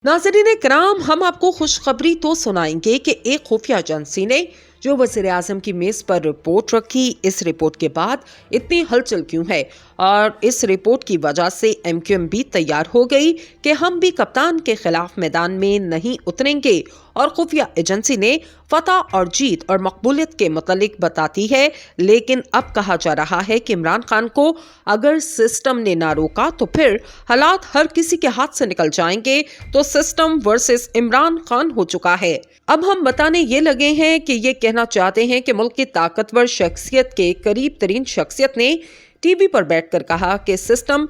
नाज़रीन कराम, हम आपको खुशखबरी तो सुनाएंगे कि एक खुफिया एजेंसी ने जो वज़ीर आज़म की मेज़ पर रिपोर्ट रखी, इस रिपोर्ट के बाद इतनी हलचल क्यों है और इस रिपोर्ट की वजह से MQM भी तैयार हो गई कि हम भी कप्तान के खिलाफ मैदान में नहीं उतरेंगे। और खुफिया एजेंसी ने फतह और जीत और मकबूलियत के मुतालिक बताती है, लेकिन अब कहा जा रहा है कि इमरान खान को अगर सिस्टम ने ना रोका तो फिर हालात हर किसी के हाथ से निकल जाएंगे। तो सिस्टम वर्सेस इमरान खान हो चुका है। अब हम बताने ये लगे हैं कि ये कहना चाहते हैं कि मुल्क की ताकतवर शख्सियत के करीब तरीन शख्सियत ने टीवी पर बैठकर कहा कि सिस्टम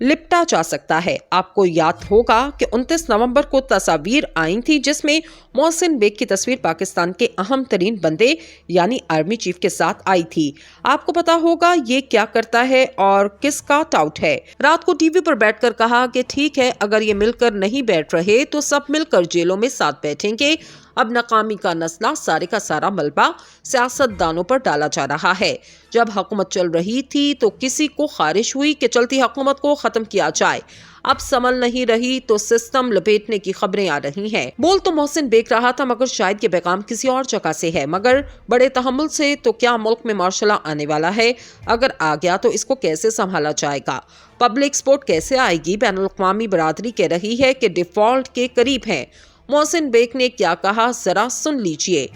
लिपटा जा सकता है। आपको याद होगा कि 29 नवंबर को तस्वीर आई थी जिसमें मोहसिन बेग की तस्वीर पाकिस्तान के अहम तरीन बंदे यानी आर्मी चीफ के साथ आई थी। आपको पता होगा ये क्या करता है और किसका टाउट है। रात को टीवी पर बैठकर कहा कि ठीक है, अगर ये मिलकर नहीं बैठ रहे तो सब मिलकर जेलों में साथ बैठेंगे। अब नाकामी का नस्ला सारे का सारा मलबा सियासतदानों पर डाला जा रहा है। जब हुकूमत चल रही थी तो किसी को ख्वाहिश हुई कि चलती हुकूमत को खत्म किया जाए। अब संभल नहीं रही तो सिस्टम लपेटने की खबरें आ रही हैं। बोल तो मोहसिन बेग रहा था मगर शायद ये पैगाम किसी और जगह से है। मगर बड़े तहम्मुल से तो क्या मुल्क में मार्शल लॉ आने वाला है? अगर आ गया तो इसको कैसे संभाला जाएगा? पब्लिक सपोर्ट कैसे आएगी? बैनुल अक़वामी बरादरी कह रही है कि डिफॉल्ट के करीब है। मोहसिन बेग ने क्या कहा, जरा सुन लीजिए।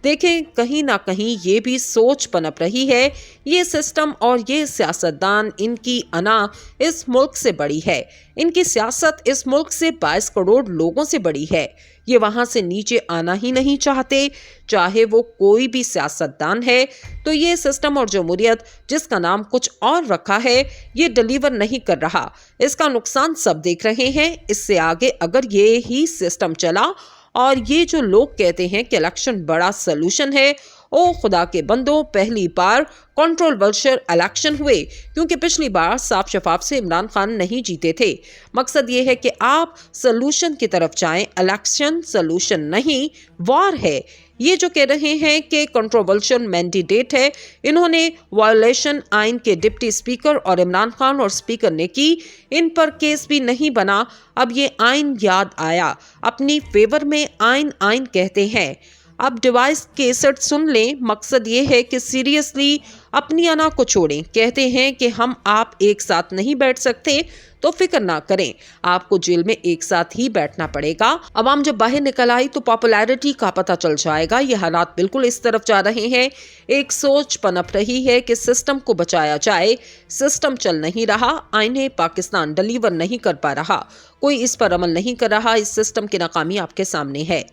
देखें, कहीं ना कहीं ये भी सोच पनप रही है। ये सिस्टम और ये सियासतदान, इनकी अना इस मुल्क से बड़ी है। इनकी सियासत इस मुल्क से 22 करोड़ लोगों से बड़ी है। ये वहां से नीचे आना ही नहीं चाहते, चाहे वो कोई भी सियासतदान है। तो ये सिस्टम और जमहूरियत जिसका नाम कुछ और रखा है, ये डिलीवर नहीं कर रहा। इसका नुकसान सब देख रहे हैं। इससे आगे अगर ये ही सिस्टम चला और ये जो लोग कहते हैं कि इलेक्शन बड़ा सलूशन है, ओ खुदा के बंदो, पहली बार कंट्रोवर्शियल इलेक्शन हुए क्योंकि पिछली बार साफ शफाफ से इमरान खान नहीं जीते थे। मकसद ये है कि आप सलूशन की तरफ जाएं। इलेक्शन सलूशन नहीं, वॉर है। ये जो कह रहे हैं कि कंट्रोवर्शियल मैंडेट है, इन्होंने वायलेशन आइन के डिप्टी स्पीकर और इमरान खान और स्पीकर ने की। इन पर केस भी नहीं बना। अब ये आइन याद आया, अपनी फेवर में आइन आइन कहते हैं। अब डिवाइस केसेट सुन लें। मकसद ये है कि सीरियसली अपनी अना को छोड़ें। कहते हैं कि हम आप एक साथ नहीं बैठ सकते तो फिक्र ना करें, आपको जेल में एक साथ ही बैठना पड़ेगा। अवाम जब बाहर निकल आई तो पॉपुलैरिटी का पता चल जाएगा। ये हालात बिल्कुल इस तरफ जा रहे हैं। एक सोच पनप रही है कि सिस्टम को बचाया जाए। सिस्टम चल नहीं रहा, आईने पाकिस्तान डिलीवर नहीं कर पा रहा, कोई इस पर अमल नहीं कर रहा। इस सिस्टम की नाकामी आपके सामने है।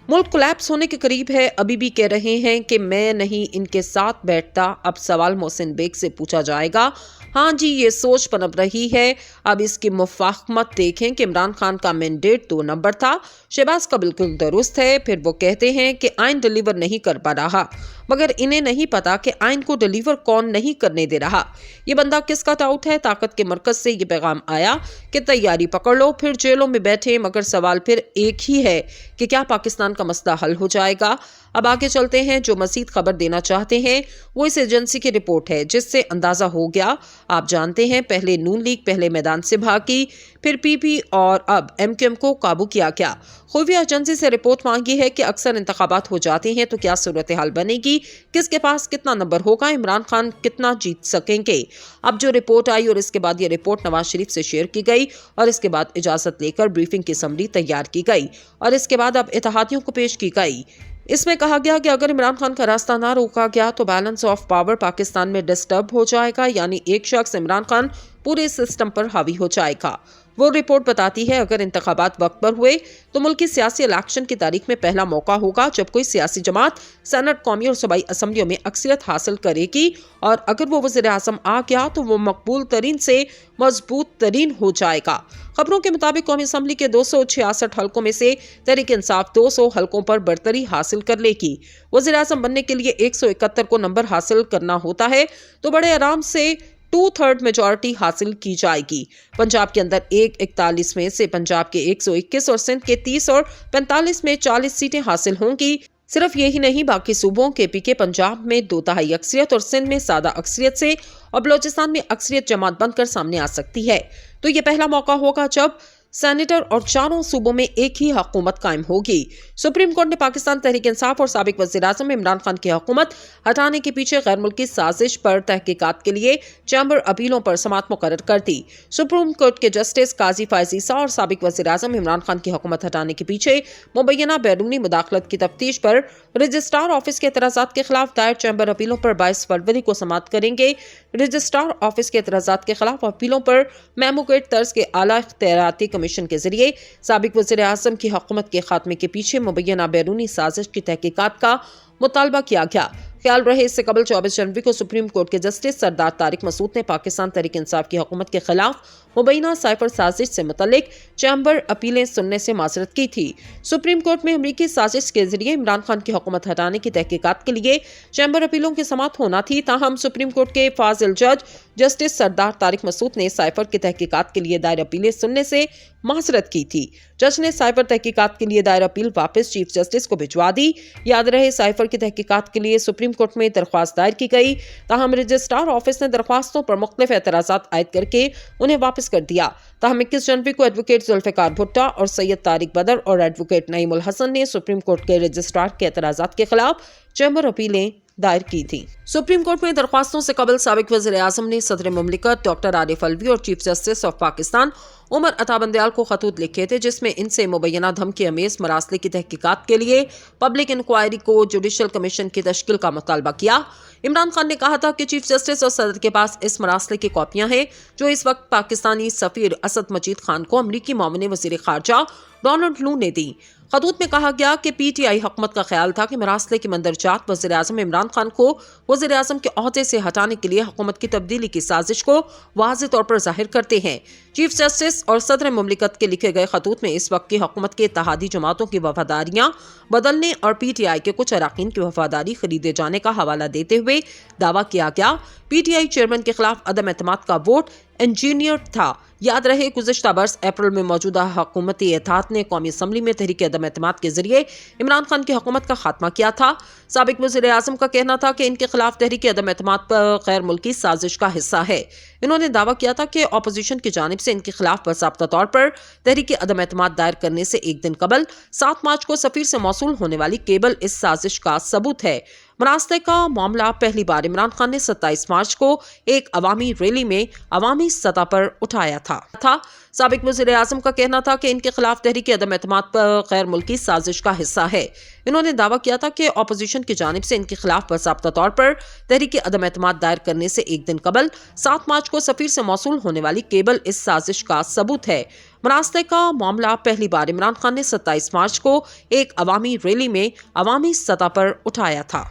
मुल्क कोलैप्स होने के करीब है। अभी भी कह रहे हैं कि मैं नहीं इनके साथ बैठता। अब सवाल मोहसिन बेग से पूछा जाएगा। हाँ जी, ये सोच पनप रही है। अब इसकी मुफाहमत देखें कि इमरान खान का मैंडेट 2 नंबर था, शहबाज का बिल्कुल दुरुस्त है। फिर वो कहते हैं कि आइन डिलीवर नहीं कर पा रहा, मगर इन्हें नहीं पता कि आइन को डिलीवर कौन नहीं करने दे रहा। ये बंदा किसका टाउट है? ताकत के मरकज से ये पैगाम आया कि तैयारी पकड़ लो, फिर जेलों में बैठे। मगर सवाल फिर एक ही है कि क्या पाकिस्तान का मसला हल हो जाएगा? अब आगे चलते हैं। जो मजीद खबर देना चाहते हैं वो इस एजेंसी की रिपोर्ट है, जिससे अंदाजा हो गया। आप जानते हैं, पहले नून लीग पहले मैदान से भागी, फिर PP और अब MQM को काबू किया गया। खुफिया एजेंसी से रिपोर्ट मांगी है कि अक्सर इंतखाबात हो जाते हैं तो क्या सूरत हाल बनेगी, किसके पास कितना नंबर होगा, इमरान खान कितना जीत सकेंगे। अब जो रिपोर्ट आई और इसके बाद ये रिपोर्ट नवाज शरीफ से शेयर की गई और इसके बाद इजाजत लेकर ब्रीफिंग की समरी तैयार की गई और इसके बाद अब इत्तेहादियों को पेश की गई। इसमें कहा गया कि अगर इमरान खान का रास्ता ना रोका गया तो बैलेंस ऑफ पावर पाकिस्तान में डिस्टर्ब हो जाएगा, यानी एक शख्स इमरान खान पूरे सिस्टम पर हावी हो जाएगा। वो रिपोर्ट बताती है अगर इंतखाबात वक्त पर हुए तो मुल्क की सियासी इलेक्शन की तारीख में पहला मौका होगा जब कोई सियासी जमात सेनेट, कौमी और सूबाई असम्बलियों में अक्सरियत हासिल करेगी और अगर वो वज़ीर आज़म आ गया तो वो मकबूल तरीन से मजबूत तरीन हो जाएगा। खबरों के मुताबिक कौमी असम्बली के 266 हलकों में से तहरीक इंसाफ 200 हलकों पर बरतरी हासिल कर लेगी। वज़ीर आज़म बनने के लिए 171 को नंबर हासिल करना होता है तो बड़े आराम से 2/3 मेजॉरिटी हासिल की जाएगी। पंजाब के अंदर 41 में से पंजाब के 121 और सिंध के 30 और 45 में 40 सीटें हासिल होंगी। सिर्फ यही नहीं, बाकी सूबों के PK पंजाब में 2/3 अक्सरियत और सिंध में सादा अक्सरियत से और बलोचिस्तान में अक्सरियत जमात बनकर सामने आ सकती है। तो ये पहला मौका होगा जब सेनेटर और चारों सूबों में एक ही हुकूमत कायम होगी। सुप्रीम कोर्ट ने पाकिस्तान तहरीक इंसाफ और साबिक वज़ीर-ए-आज़म इमरान खान की हुकूमत हटाने के पीछे गैर मुल्की साजिश पर तहकीकात के लिए चैम्बर अपीलों पर समाअत मुकर्रर कर दी। सुप्रीम कोर्ट के जस्टिस काजी फायज़ ईसा और साबिक वज़ीर-ए-आज़म इमरान खान की हुकूमत हटाने के पीछे मुबैना बैरूनी मुदाखलत की तफ्तीश पर रजिस्ट्रार ऑफिस के एतराज़ात के खिलाफ दायर चैम्बर अपीलों पर 22 फरवरी को समाअत करेंगे। रजिस्ट्रार ऑफिस के एतराज़ात के खिलाफ अपीलों पर मेमोगेट तर्ज के आला इख्तियाराती कमीशन के जरिए साबिक वज़ीर-ए-आज़म की हुकूमत के खात्मे के पीछे मुबैना बैरूनी साजिश की तहकीकात का मुतालबा किया गया। ख्याल रहे इससे कबल 24 जनवरी को सुप्रीम कोर्ट के जस्टिस सरदार तारिक मसूद ने पाकिस्तान तहरीक इंसाफ की हुकूमत के खिलाफ मुबैना साइफर साजिश से मुतल्लिक चैम्बर अपीलें सुनने से माजरत की थी। सुप्रीम कोर्ट में अमरीकी साजिश के जरिए इमरान खान की हुकूमत हटाने की तहकीकात के लिए चैम्बर अपीलों की समाअत होना थी, ताहम सुप्रीम कोर्ट के फाजिल जज जस्टिस सरदार तारिक मसूद ने साइफर की तहकीकात के लिए दायर अपीलें सुनने से माजरत की थी। जज ने साइफर तहकीकात के लिए दायर अपील वापस चीफ जस्टिस को भिजवा दी। याद रहे साइफर की तहकीकात के लिए सुप्रीम कोर्ट में दरख्वास्त दायर की गई, ताहम रजिस्ट्रार ऑफिस ने दरख्वास्तों पर मुख्तलिफ एतराज़ात आयद करके उन्हें वापस कर दिया। ताहम 21 जनवरी को एडवोकेट जुल्फ़िकार भुट्टो और सैयद तारिक बदर और एडवोकेट नईम उल हसन ने सुप्रीम कोर्ट के रजिस्ट्रार के एतराज़ात के खिलाफ चैम्बर अपीलें दायर की थी। सुप्रीम कोर्ट में दरख्वास्तों से कबल साबिक वज़ीर-ए-आज़म ने सदर मुमलिकत डॉक्टर आरिफ अलवी और chief justice of Pakistan Umar Ata Bandial को खतूत लिखे थे, जिसमें इनसे मुबैना धमकी अमेज़ मरासले की तहकीकात के लिए पब्लिक इंक्वायरी को जुडिशल कमीशन की तश्कील का मुतालबा किया। इमरान खान ने कहा था कि चीफ जस्टिस और सदर के पास इस मरासले की कॉपियां हैं जो इस वक्त पाकिस्तानी सफीर असद मजीद खान को अमरीकी मामले वज़ीर ख़ारजा डोनाल्ड लू ने दी। खतूत में कहा गया कि पीटीआई हुकूमत का ख्याल था कि मरासले की मंदरजात वज़ीर-ए-आज़म इमरान खान को वज़ीर-ए-आज़म के ओहदे से हटाने के लिए हुकूमत की तब्दीली की साजिश को वाज़ेह तौर पर जाहिर करते हैं। चीफ जस्टिस और सदर मुमलिकत के लिखे गए खतूत में इस वक्त की हुकूमत के इत्तेहादी जमातों की वफादारियां बदलने और पीटीआई के कुछ अरकान की वफादारी खरीदे जाने का हवाला देते हुए दावा किया गया पीटीआई चेयरमैन के खिलाफ अदम एतमाद का वोट इंजीनियर था। याद रहे गुज़िश्ता बरस अप्रैल में मौजूदा हुकूमती इत्तेहाद ने कौमी असम्बली में तहरीक अदम एतमाद के जरिए इमरान खान की हुकूमत का खात्मा किया था। साबिक वज़ीर-ए-आज़म का कहना था कि इनके खिलाफ तहरीक अदम एतमाद पर गैर मुल्की साजिश का हिस्सा है। इन्होंने दावा किया था कि अपोजिशन की जानिब से इनके खिलाफ बाज़ाब्ता तौर पर तहरीक अदम एतमाद दायर करने से एक दिन कबल 7 मार्च को सफीर से मौसूल होने वाली केबल इस साजिश का सबूत है। मरासले का मामला पहली बार इमरान खान ने 27 मार्च को एक अवामी रैली में अवामी सतह पर उठाया था। साबिक वज़ीर-ए-आज़म का कहना था कि इनके खिलाफ तहरीक अदम एतमाद पर गैर मुल्की साजिश का हिस्सा है। इन्होंने दावा किया था कि अपोजिशन की जानिब से इनके खिलाफ बाज़ाब्ता तौर पर तहरीक अदम एतमाद दायर करने से एक दिन कबल 7 मार्च को सफीर से मौसूल होने वाली केबल इस साजिश का सबूत है। मरासले का मामला पहली बार इमरान खान ने 27 मार्च को एक अवामी रैली में अवामी सतह पर उठाया था।